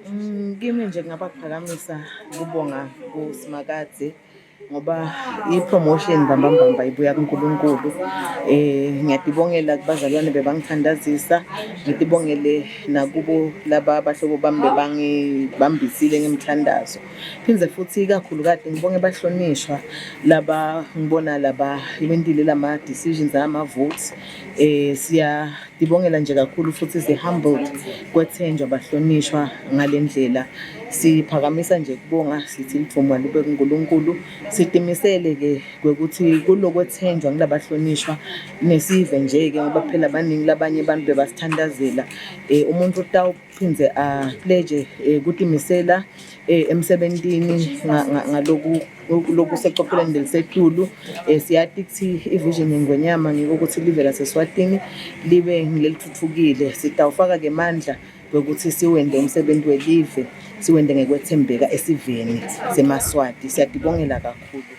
Kimi nje ngingabaphakamisa ukubonga kuS'khatsi ngoba i-promotion mbamba ibuya kuNkulunkulu. Ngiyadibongela kubazalwane bebangithandazisa, ngidibongele nakubo laba abahlobo bami bebangibambisile ngemthandazo. Phindze futhi kakhulu ngibonge bahlonishwa laba ngibona laba iwendile lama decisions ama votes. Siyadibongela nje kakhulu futhi humbled kwethenjwa bahlonishwa ngalendlela. Siphakamisa nje kubonga sithi livumo libe kuNkulunkulu. Sidimisele ke ukuthi kulokwethenjwa nglabahlonishwa nesive nje ke ngoba phela baningi labanye abantu bebasithandazela. Umuntu utawuphindze pledge kudimisela emsebentini ngaloku seqophelweni lelisetulu. Siyati ukuthi ivision yeNgwenyama ngikuthi live laseSwatini libe ngilelithuthukile. Sitawufaka ke mandla ukuthi siwende umsebenzi welive, siwende ngekwethembeka esiveni seMaswati. Siyadibongela kakhulu.